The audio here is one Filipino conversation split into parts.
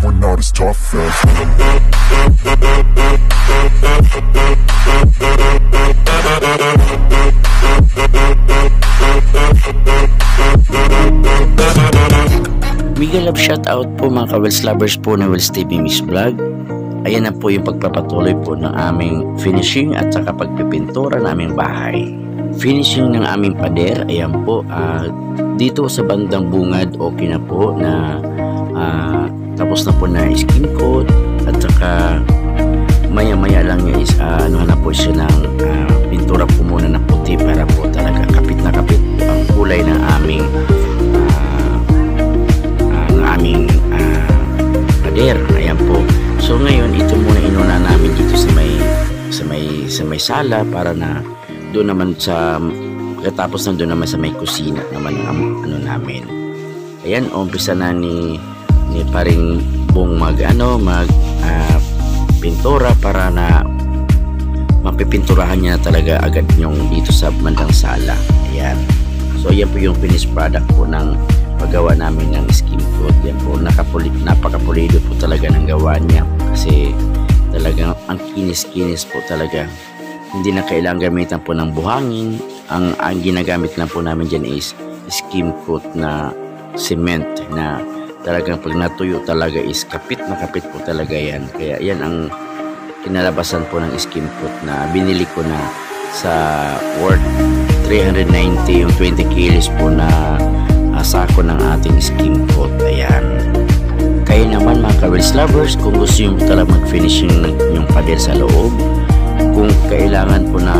we're not as tough as. Mega love shoutout po mga ka-Wells lovers po na Wells TV Miss Vlog. Ayan na po yung pagpapatuloy po ng aming finishing at saka pagpipintura ng aming bahay. Finishing ng aming pader, ayan po, dito sa bandang bungad okay na po na tapos na po na skin coat at saka maya-maya lang niya is ano na po siya ng pintura po muna na puti para po talaga kapit na kapit po ang kulay ng aming pader. Ayan po. So ngayon ito muna inuna namin dito sa may sala para na doon naman sa katapos na doon naman sa may kusina naman ang ano namin. Ayan, umpisa na ni paring Bong pintura para na mapipinturahan niya talaga agad yung dito sa bandang sala. Ayan. So ayan po yung finished product po ng paggawa namin ng skin coat. Yan po, napakapulido po talaga ng gawa niya kasi talagang ang kinis-kinis po talaga. Hindi na kailangan gamitan po ng buhangin. Ang ginagamit lang po namin dyan is skin coat na cement na talagang pag natuyo talaga is kapit na kapit po talaga yan. Kaya yan ang kinalabasan po ng skin coat na binili ko na sa worth 390 yung 20 kilos po na sako ng ating skin coat. Ayan. Kayo naman mga ka-Wells lovers, kung gusto nyo talaga mag-finishing yung pader sa loob, kung kailangan po na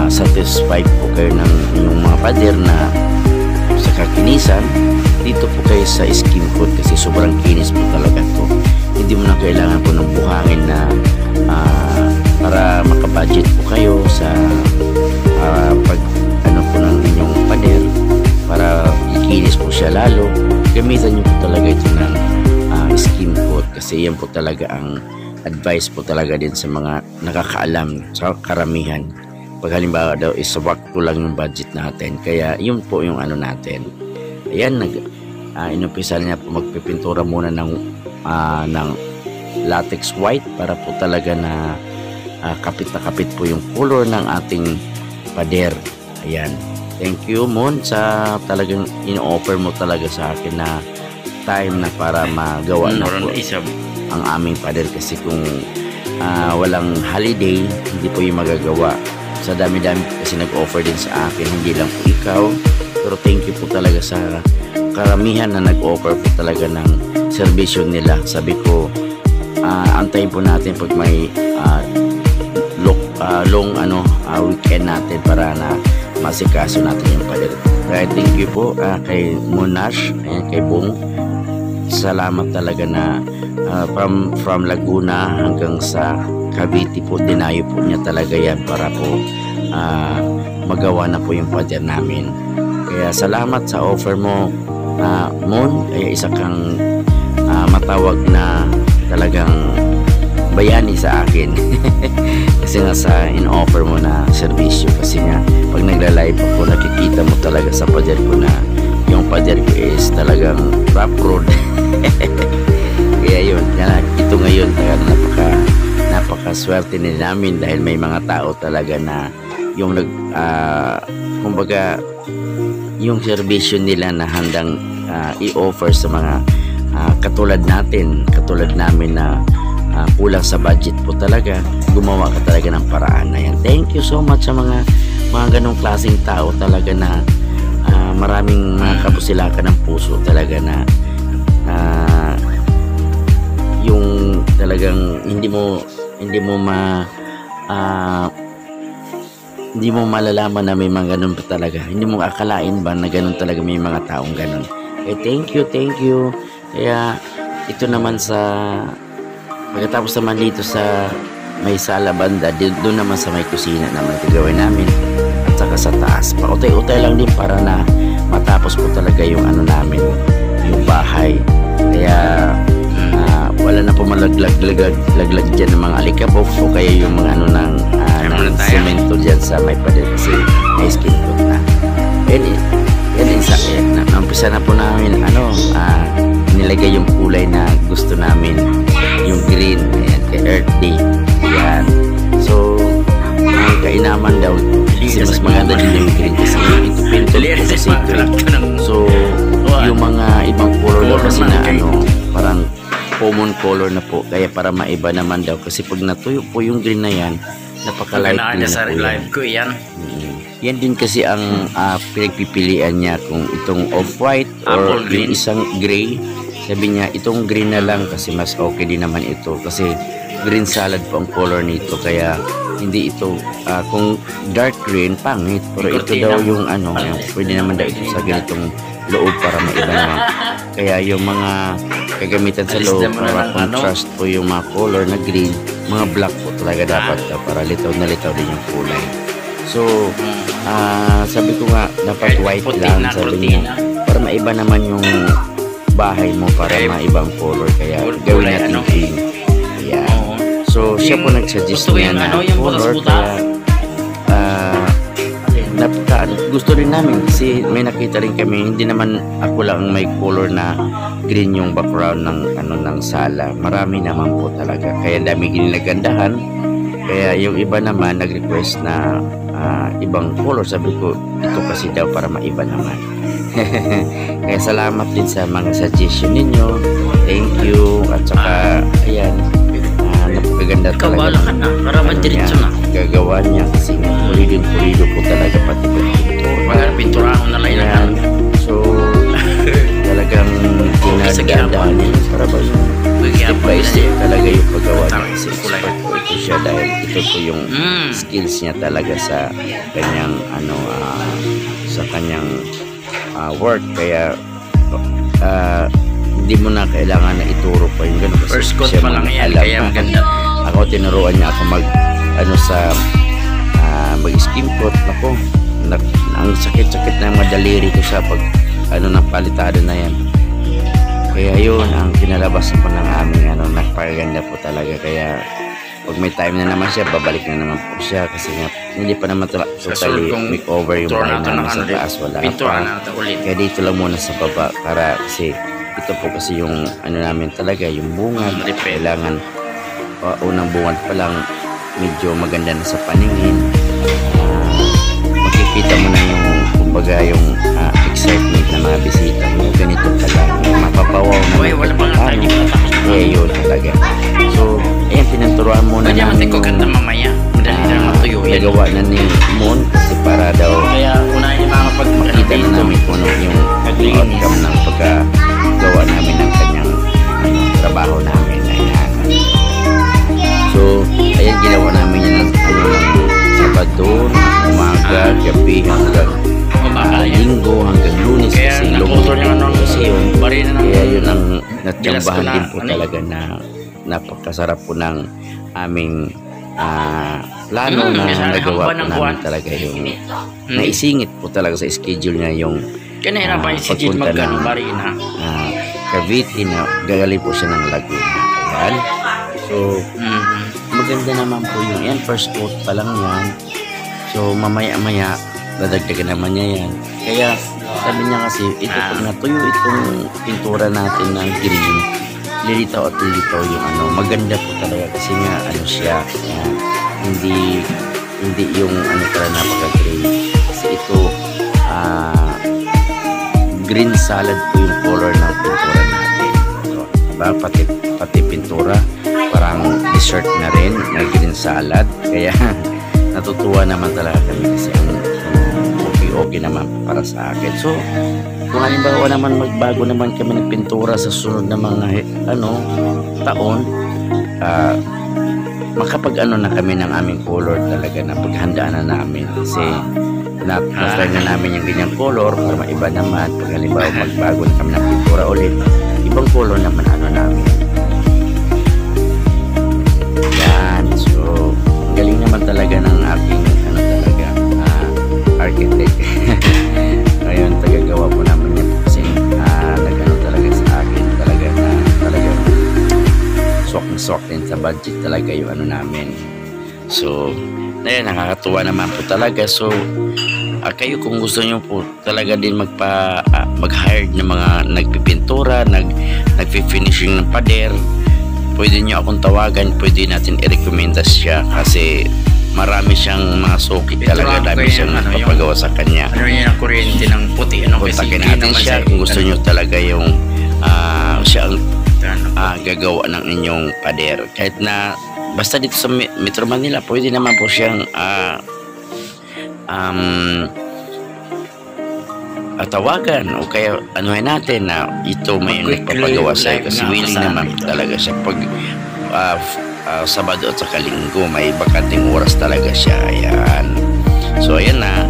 satisfied po kayo ng yung mga pader na sa kakinisan, dito po kayo sa skin coat kasi sobrang kinis po talaga to. Hindi mo na kailangan po ng buhangin na para makabudget po kayo sa pag ano po ng inyong pader para ikinis po siya lalo. Gamitan nyo po talaga ito ng skin coat kasi yan po talaga ang advice po talaga din sa mga nakakaalam sa karamihan. Pag halimbawa daw is sakto lang yung budget natin, kaya yun po yung ano natin. Ayan, inumpisa niya po magpipintura muna ng latex white para po talaga na kapit na kapit po yung color ng ating pader. Ayan. Thank you Mon sa talagang in-offer mo talaga sa akin na time na para magawa na po ang aming pader kasi kung walang holiday hindi po yung magagawa. Sa dami-dami kasi nag-offer din sa akin, hindi lang po ikaw, pero thank you po talaga sa karamihan na nag-offer po talaga ng serbisyo nila. Sabi ko antayin po natin pag may long weekend natin para na masikaso natin yung pader. Kaya thank you po kay Monash, ayan, kay Bong. Salamat talaga na from Laguna hanggang sa Cavite po, dinayo po niya talaga yan para po magawa na po yung pader namin. Kaya salamat sa offer mo Mon. Kaya isa kang matawag na talagang bayani sa akin kasi nga sa in-offer mo na serbisyo kasi nga pag nagla-live ako nakikita mo talaga sa pader ko na yung pader ko is talagang rough road. Kaya yun, ito ngayon napakaswerte nila namin dahil may mga tao talaga na yung kumbaga yung serbisyo nila na handang i-offer sa mga katulad namin na kulang sa budget po talaga, gumawa ka talaga ng paraan na yan. Thank you so much sa mga ganong klaseng tao talaga na maraming mga kapusilakan ng puso talaga na yung talagang hindi mo malalaman na may mga ganun pa talaga, hindi mo akalain ba na ganun talaga may mga taong ganun. Thank you. Kaya ito naman sa pagkatapos naman dito sa may sala banda, doon naman sa may kusina naman gagawin namin at saka sa taas pautay-utay lang din para na matapos po talaga yung ano namin, yung bahay. Kaya wala na po malaglag dyan ng mga alikabok o kaya yung mga ano ng semento dyan sa may pader kasi may skin coat na. Yan isa, naumpisa na po namin nilagay yung kulay na gusto namin, yung green. Ayan, kay Earth Day. Ayan. So, ang kainaman daw, kasi mas maganda din yung green kasi ito pinto po kasi ito. So, yung mga ibang color daw kasi na ano, parang common color na po. Kaya para maiba naman daw. Kasi pag natuyo po yung green na yan, napaka-light din na po yan. Ko yan. Yan din kasi ang pinagpipilian niya kung itong off-white or yung isang gray. Sabi niya, itong green na lang kasi mas okay din naman ito. Kasi green salad po ang color nito. Kaya hindi ito, kung dark green, pangit. Pero ito daw yung ano, pwede naman daw ito sa ganitong loob para maiba naman. Kaya yung mga kagamitan sa loob para contrast po yung mga color na green, mga black po talaga dapat para litaw na litaw din yung kulay. So, sabi ko nga, dapat white lang, sabi niya. Para maiba naman yung bahay mo, para maibang color. Kaya gawin natin green. Ayan. So, siya po nagsuggest niya na color. Kaya, gusto rin namin kasi may nakita rin kami, hindi naman ako lang may color na green yung background ng ng sala. Marami naman po talaga. Kaya dami ginilagandahan. Kaya yung iba naman nag-request na ibang color. Sabi ko, ito kasi daw para maiba naman. Kaya salamat din sa mga suggestion ninyo. Thank you. At saka, ayan, napakaganda talaga. Kabala ka na, para madiretso na. Gagawa niya kasi pulido po talaga pati pintura. Mga pinturahan na lang yan. So, talagang ginagandaan niya para ba step by step talaga yung paggawa niya. Kasi expert po ito siya dahil ito po yung skills niya talaga sa kanyang sa kanyang work. Kaya hindi mo na kailangan na ituro pa yung gano'n kasi first coat siya pa lang yan, alam kaya maganda. Ako tinuruan niya ako mag mag-skin coat. Ako, ang sakit-sakit na mga daliri ko sa pag ng palitado na yan. Kaya yun ang kinalabasan po ng aming nagpaganda po talaga. Kaya pag may time na naman siya, babalik na naman po siya kasi nga hindi pa naman totally makeover yung bahay namin sa taas. Wala pa. Kaya dito lang muna sa baba para kasi ito po kasi yung namin talaga, yung bungad. Kailangan unang bungad pa lang medyo maganda na sa paningin. Makikita mo na yung kumbaga yung excitement ng mga bisita mo. Ganito pala, mapapawaw na kaya yun talaga. So, ayan, pinanturuan muna namin yung nagawa na ni Moon kasi para daw makita na namin kung yung outcome ng pagkagawa namin ng kanyang trabaho namin. Ayan. So, ayan, ginawa namin yan ng Sabado, umaga, gabi, hanggang Linggo, hanggang Lunes kasi kasi yun. Kaya yun ang natsambahan din po talaga na napakasarap po ng aming plano na nagawa po namin talaga yung naisingit po talaga sa schedule niya yung pagpunta ng Cavite na gagaling po siya ng Laguna. Ayan. So, maganda naman po yung yan. First coat pa lang yan. So, mamaya-maya, dadagdagan naman niya yan. Kaya, sabi niya kasi, ito pag natuyo itong pintura natin ng green, lilitaw at lilitaw yung maganda po talaga. Kasi nga, siya, hindi yung talaga napaka-green. Kasi ito, green salad po yung color ng pintura natin. So, diba? Pati pintura, parang dessert na rin, na green salad. Kaya natutuwa naman talaga kami kasi ang okay naman para sa akin. So, kung halimbawa naman magbago naman kami ng pintura sa sunod na mga taon, makapag na kami ng aming color talaga na paghandaan na namin kasi na-try na namin yung ganyang color para maiba naman. Pag halimbawa magbago na kami ng pintura ulit, ibang color naman namin. Yan. So, galing naman talaga ng aking architect. Ngayon, tagagawa po naman niya kasi talaga sa akin talaga na talagang swak din sa budget talaga yung namin. So, ayun, nakakatuwa naman po talaga. So, kayo kung gusto nyo po talaga din mag-hire ng mga nagpipintura, nagfi-finishing ng pader, pwede nyo akong tawagan, pwede natin i-recommenda siya kasi marami siyang mga suki talaga, dami siyang papagawa sa kanya. Ano yun ang kuryente ng puti? Kontakin natin siya kung gusto nyo talaga yung siya ang gagawa ng inyong pader. Kahit na basta dito sa Metro Manila, pwede naman po siyang tawagan o kaya anuhin natin na ito may nagpapagawa sa'yo kasi willing naman talaga siya. Pag Sabado at saka Linggo may bakanting oras talaga siya. Ayan. So ayan na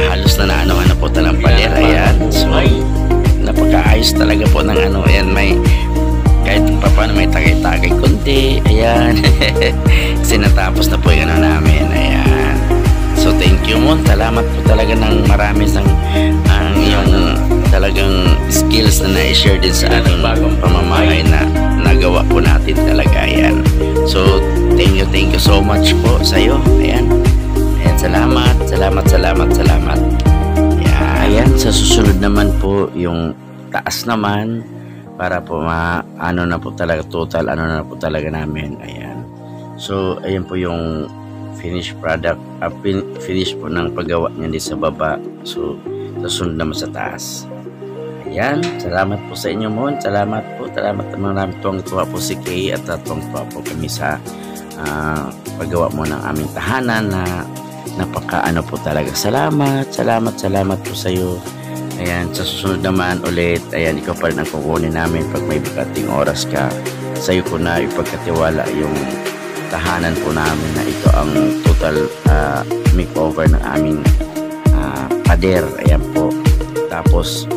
halos na ano po talang pader. Ayan. So napakaayos talaga po ng ayan, may kahit paano may tagay-tagay konti. Ayan. Kasi natapos na po yung namin. Ayan. So thank you mo. Salamat po talaga ng marami ang iyong talagang skills na na-share din sa ating pamamahay na nagawa po natin talaga. Ayan. So thank you so much po sa iyo. Ayan. Salamat. Ayan, sa susunod naman po yung taas naman para po ano na po talaga total talaga namin. Ayan. So ayan po yung finished product, finish po ng paggawa niya din sa baba. So susunod naman sa taas. Ayan, salamat po sa inyo mo. Salamat marami tuwang-tuwa po si Kay at tuwang-tuwa po kami sa paggawa mo ng aming tahanan na napaka po talaga. Salamat po sa iyo. Ayan, sa susunod naman ulit, ayan, ikaw pa rin ang kukunin namin pag may bikating oras ka. Sa iyo ko na ipagkatiwala yung tahanan po namin na ito ang total makeover ng aming pader. Ayan po. Tapos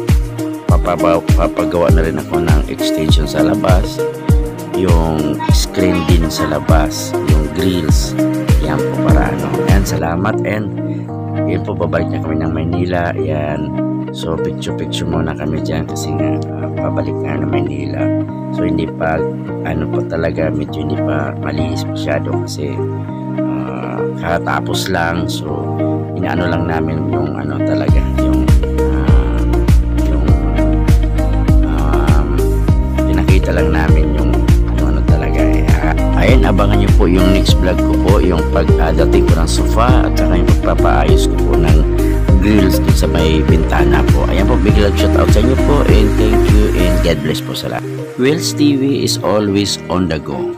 papagawa na rin ako ng extension sa labas, yung screen din sa labas, yung grills. Yan po para Ayan, salamat. And yun po, babalik na kami ng Maynila. Ayan. So picture muna kami dyan kasi nga pabalik na ng Maynila. So hindi pa talaga, medyo hindi pa malinis masyado kasi katapos lang. So inaano lang namin yung talaga yung pinakita lang namin yung talaga. Ayan, abangan nyo po yung next vlog ko po, yung pagdating ko ng sofa at saka yung pagpapaayos ko po ng grills dun sa may bintana po. Ayan po, big love shout out sa inyo po, and thank you and God bless po sa lahat. Wells TV is always on the go.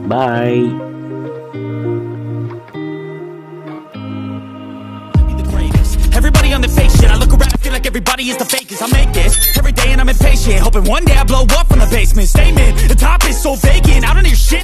Bye! Everybody on the fake shit, I look around, feel like everybody is the fakest. I make this every day and I'm impatient, hoping one day I blow up from the basement. Statement, the top is so vacant, I don't hear shit.